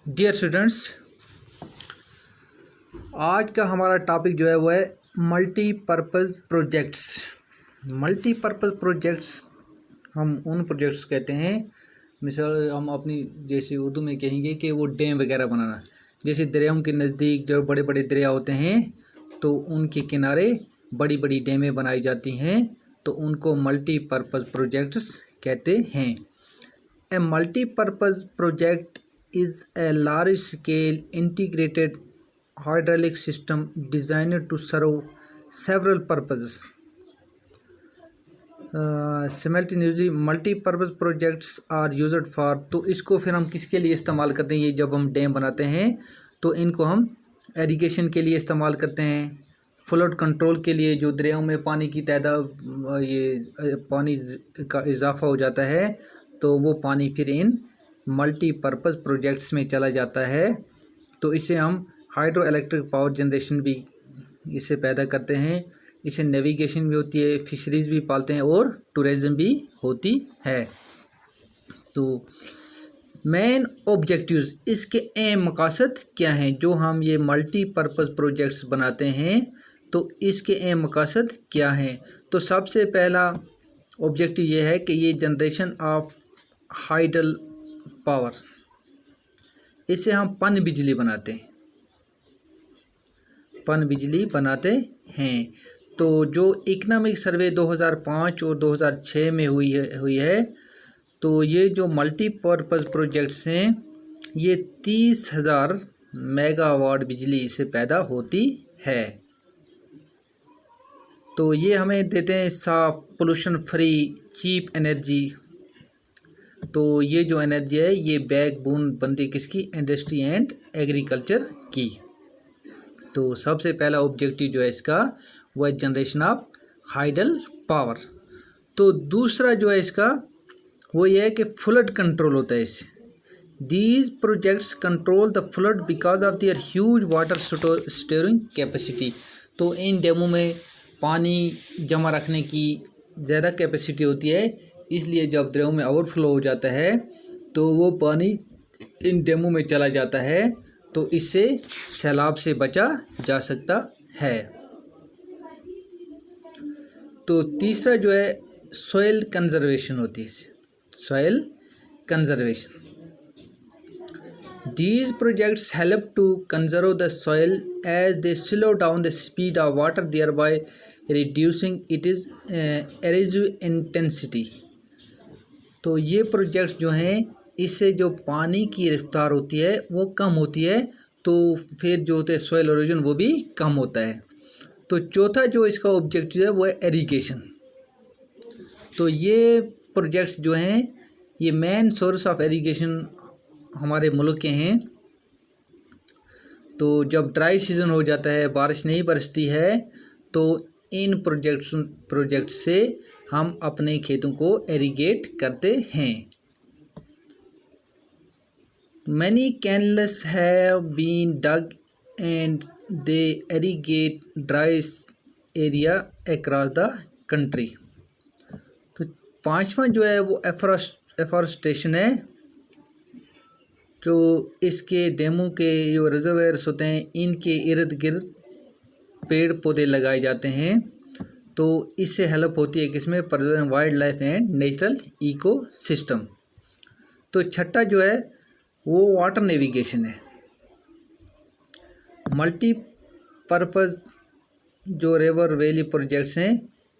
Dear students, आज का हमारा टॉपिक जो है वो है मल्टीपर्पज़ प्रोजेक्ट्स। मल्टीपर्पज़ प्रोजेक्ट्स हम उन प्रोजेक्ट्स कहते हैं, मिसाल हम अपनी जैसे उर्दू में कहेंगे कि वो डैम वगैरह बनाना। जैसे दरियाओं के नज़दीक जो बड़े बड़े दरिया होते हैं तो उनके किनारे बड़ी बड़ी डैमें बनाई जाती हैं, तो उनको मल्टीपर्पज़ प्रोजेक्ट्स कहते हैं। A multipurpose project is a large scale integrated hydraulic system designed to serve several purposes simultaneously. Multi-purpose projects are used for, तो इसको फिर हम किसके लिए इस्तेमाल करते हैं? ये जब हम डैम बनाते हैं तो इनको हम एरीगेशन के लिए इस्तेमाल करते हैं, फ्लड कंट्रोल के लिए, जो दरियाओं में पानी की तादाद ये पानी का इजाफा हो जाता है तो वो पानी फिर इन मल्टीपर्पज़ प्रोजेक्ट्स में चला जाता है। तो इसे हम हाइड्रो इलेक्ट्रिक पावर जनरेशन भी इसे पैदा करते हैं, इसे नेविगेशन भी होती है, फिशरीज़ भी पालते हैं और टूरिज़म भी होती है। तो मेन ऑब्जेक्टिव्स, इसके अहम मकसद क्या हैं? जो हम ये मल्टीपर्पज़ प्रोजेक्ट्स बनाते हैं तो इसके अहम मकसद क्या हैं? तो सबसे पहला ऑब्जेक्टिव ये है कि ये जनरेशन ऑफ हाइडल पावर, इसे हम पन बिजली बनाते हैं, पन बिजली बनाते हैं। तो जो इकनॉमिक सर्वे 2005 और 2006 में हुई है तो ये जो मल्टीपर्पज़ प्रोजेक्ट्स हैं ये 30,000 मेगावाट बिजली से पैदा होती है। तो ये हमें देते हैं साफ, पोल्यूशन फ्री, चीप एनर्जी। तो ये जो एनर्जी है ये बैकबोन बनती किसकी? इंडस्ट्री एंड एग्रीकल्चर की। तो सबसे पहला ऑब्जेक्टिव जो है इसका वो है जनरेशन ऑफ हाइडल पावर। तो दूसरा जो है इसका वो ये है कि फ्लड कंट्रोल होता है इससे। These projects control the flood because of their huge water storing capacity. तो इन डैमों में पानी जमा रखने की ज़्यादा कैपेसिटी होती है, इसलिए जब दरियाओं में ओवरफ्लो हो जाता है तो वो पानी इन डैमों में चला जाता है, तो इससे सैलाब से बचा जा सकता है। तो तीसरा जो है सॉइल कंजर्वेशन होती है, soil conservation. These projects help to conserve the soil as they slow down the speed of water, thereby reducing its erosive intensity. तो ये प्रोजेक्ट्स जो हैं इससे जो पानी की रफ्तार होती है वो कम होती है, तो फिर जो होते हैं सॉइल इरोजन वो भी कम होता है। तो चौथा जो इसका ऑब्जेक्टिव है वो है एरीगेशन। तो ये प्रोजेक्ट्स जो हैं ये मेन सोर्स ऑफ एरीगेशन हमारे मुल्क के हैं। तो जब ड्राई सीज़न हो जाता है, बारिश नहीं बरसती है, तो इन प्रोजेक्ट से हम अपने खेतों को एरीगेट करते हैं। Many canals have been dug and they irrigate dry area across the country. तो पांचवा जो है वो एफॉरेस्टेशन है। जो इसके डैमों के जो रिजर्वायर्स होते हैं इनके इर्द गिर्द पेड़ पौधे लगाए जाते हैं, तो इससे हेल्प होती है किसमें? Preserving wild life and natural ecosystem. तो छठा जो है वो वाटर नेविगेशन है। मल्टीपर्पज़ जो रिवर वैली प्रोजेक्ट्स हैं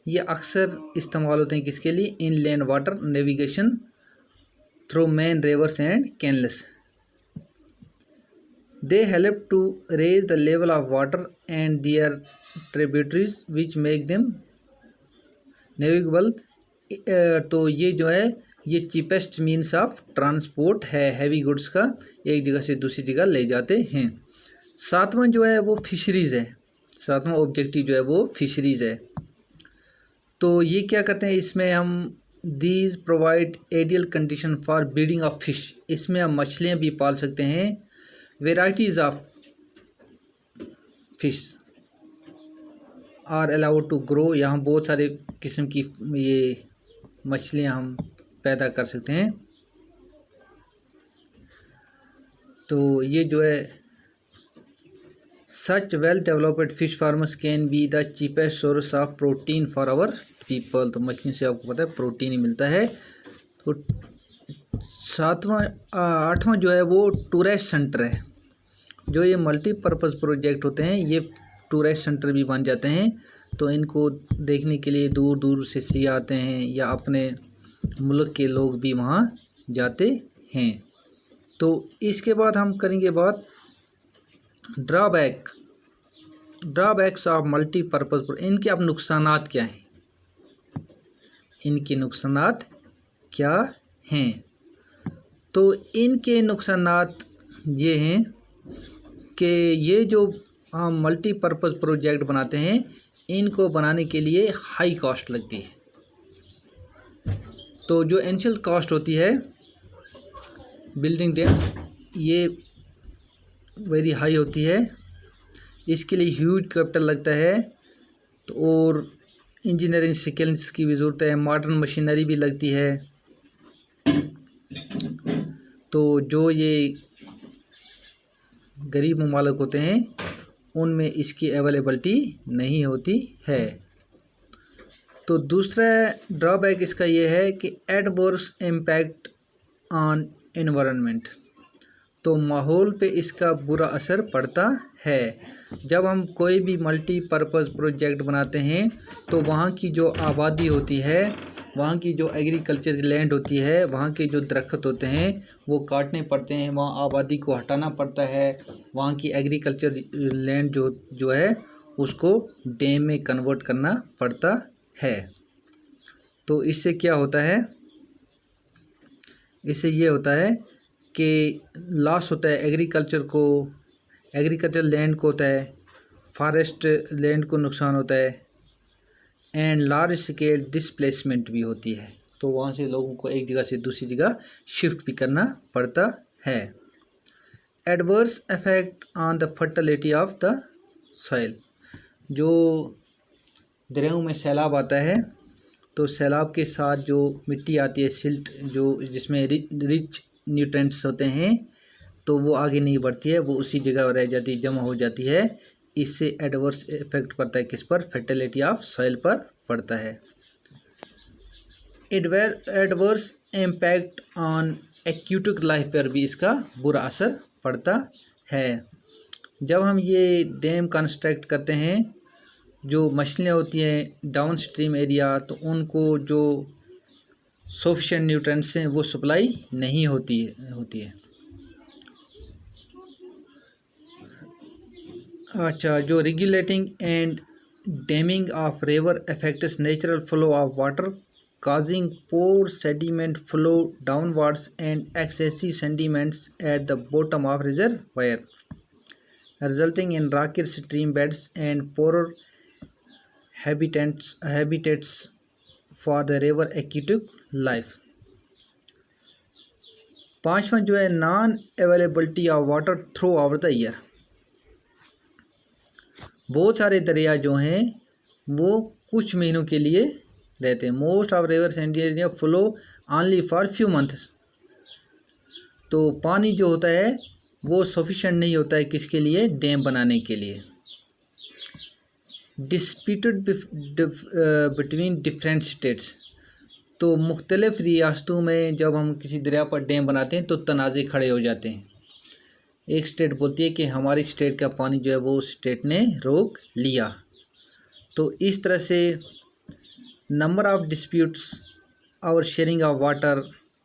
ये अक्सर इस्तेमाल होते हैं किसके लिए? Inland water navigation through main rivers and canals. They help to raise the level of water and their tributaries which make them navigable. तो ये जो है ये चीपेस्ट मीन्स ऑफ ट्रांसपोर्ट है हैवी गुड्स का, एक जगह से दूसरी जगह ले जाते हैं। सातवां जो है वो फिशरीज़ है। सातवां ऑब्जेक्टिव जो है वो फिशरीज़ है। तो ये क्या करते हैं इसमें हम these provide ideal condition for breeding of fish. इसमें हम मछलियाँ भी पाल सकते हैं। Varieties of fish are allowed to grow. यहाँ बहुत सारे किस्म की ये मछलियाँ हम पैदा कर सकते हैं। तो ये जो है such well developed fish farmers can be the cheapest source of protein for our people. तो मछली से आपको पता है प्रोटीन ही मिलता है। तो आठवां जो है वो टूरिस्ट सेंटर है। जो ये मल्टीपर्पज़ प्रोजेक्ट होते हैं ये टूरिस्ट सेंटर भी बन जाते हैं। तो इनको देखने के लिए दूर दूर से सियाह आते हैं या अपने मुल्क के लोग भी वहाँ जाते हैं। तो इसके बाद हम करेंगे बात ड्रॉबैक्स ऑफ मल्टीपर्पज़। इनके अब नुकसानात क्या हैं, इनके नुकसानात क्या हैं? तो इनके नुकसानात ये हैं कि ये जो हम मल्टीपर्पज़ प्रोजेक्ट बनाते हैं इनको बनाने के लिए हाई कॉस्ट लगती है। तो जो इनिशियल कॉस्ट होती है बिल्डिंग डैम्स ये वेरी हाई होती है। इसके लिए ह्यूज कैपिटल लगता है। तो और इंजीनियरिंग स्किल्स की भी ज़रूरत है, मॉडर्न मशीनरी भी लगती है। तो जो ये गरीब ममालिक होते हैं उनमें इसकी अवेलेबिलिटी नहीं होती है। तो दूसरा ड्रॉबैक इसका ये है कि एडवर्स इम्पैक्ट ऑन एनवायरनमेंट। तो माहौल पे इसका बुरा असर पड़ता है। जब हम कोई भी मल्टीपर्पज़ प्रोजेक्ट बनाते हैं तो वहाँ की जो आबादी होती है, वहाँ की जो एग्रीकल्चर लैंड होती है, वहाँ के जो दरख्त होते हैं वो काटने पड़ते हैं, वहाँ आबादी को हटाना पड़ता है। वहाँ की एग्रीकल्चर लैंड जो है उसको डैम में कन्वर्ट करना पड़ता है। तो इससे क्या होता है, इससे ये होता है कि लॉस होता है एग्रीकल्चर को, एग्रीकल्चर लैंड को होता है, फॉरेस्ट लैंड को नुकसान होता है एंड लार्ज स्केल डिस्प्लेसमेंट भी होती है। तो वहाँ से लोगों को एक जगह से दूसरी जगह शिफ्ट भी करना पड़ता है। Adverse effect on the fertility of the soil. जो दरियाओं में सैलाब आता है तो सैलाब के साथ जो मिट्टी आती है सिल्ट, जो जिसमें रिच न्यूट्रेंट्स होते हैं, तो वो आगे नहीं बढ़ती है, वो उसी जगह रह जाती है, जमा हो जाती है। इससे एडवर्स इफेक्ट पड़ता है किस पर, फर्टिलिटी ऑफ सॉइल पर पड़ता है। Adverse impact on aquatic life पर भी इसका बुरा असर पड़ता है। जब हम ये डैम कंस्ट्रक्ट करते हैं, जो मछलियाँ होती हैं डाउन स्ट्रीम एरिया, तो उनको जो सफिशिएंट न्यूट्रेंट्स हैं वो सप्लाई नहीं होती है। अच्छा, जो regulating and damming of river affects natural flow of water, causing poor sediment flow downwards and excessive sediments at the bottom of reservoir, resulting in rocky stream beds and poorer habitats for the river aquatic life। पांचवा जो है non availability of water throughout the year. बहुत सारे दरिया जो हैं वो कुछ महीनों के लिए रहते हैं। Most of reverse and area flow only for few months. तो पानी जो होता है वो सफिशिएंट नहीं होता है किसके लिए, डैम बनाने के लिए। Disputed between different states. तो मुख्तलिफ रियासतों में जब हम किसी दरिया पर डैम बनाते हैं तो तनाज़े खड़े हो जाते हैं। एक स्टेट बोलती है कि हमारी स्टेट का पानी जो है वो स्टेट ने रोक लिया। तो इस तरह से number of disputes, our sharing of water,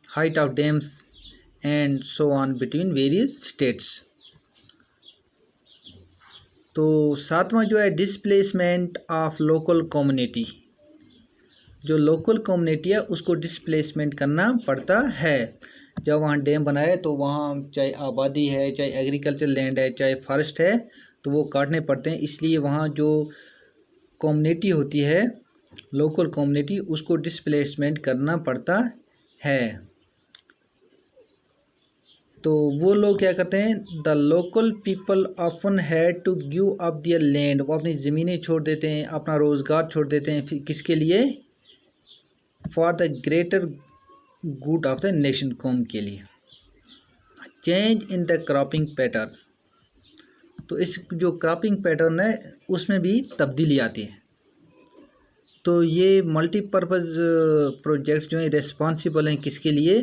height of dams and so on between various states। तो सातवां जो है डिस्प्लेसमेंट ऑफ लोकल कम्युनिटी। जो लोकल कम्युनिटी है उसको डिस्प्लेसमेंट करना पड़ता है। जब वहाँ डैम बनाए तो वहाँ चाहे आबादी है, चाहे एग्रीकल्चर लैंड है, चाहे फॉरेस्ट है, तो वो काटने पड़ते हैं। इसलिए वहाँ जो कम्युनिटी होती है, लोकल कम्युनिटी, उसको डिस्प्लेसमेंट करना पड़ता है। तो वो लोग क्या करते हैं, the local people often had to give up their land. वो अपनी ज़मीनें छोड़ देते हैं, अपना रोज़गार छोड़ देते हैं, फिर किसके लिए, for the greater good of the nation, कौम के लिए, change in the cropping pattern, तो इस जो क्रॉपिंग पैटर्न है उसमें भी तब्दीली आती है। तो ये मल्टीपर्पज़ प्रोजेक्ट्स जो हैं रिस्पॉन्सिबल हैं किसके लिए,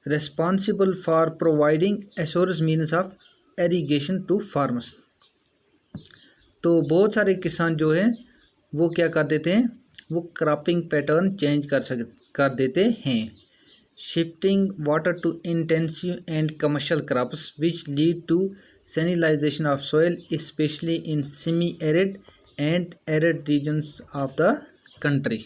responsible for providing assurance means of irrigation to farmers. तो बहुत सारे किसान जो हैं वो क्या कर देते हैं, वो क्रॉपिंग पैटर्न चेंज कर देते हैं। Shifting water to intensive and commercial crops which lead to salinization of soil specially in semi arid and arid regions of the country.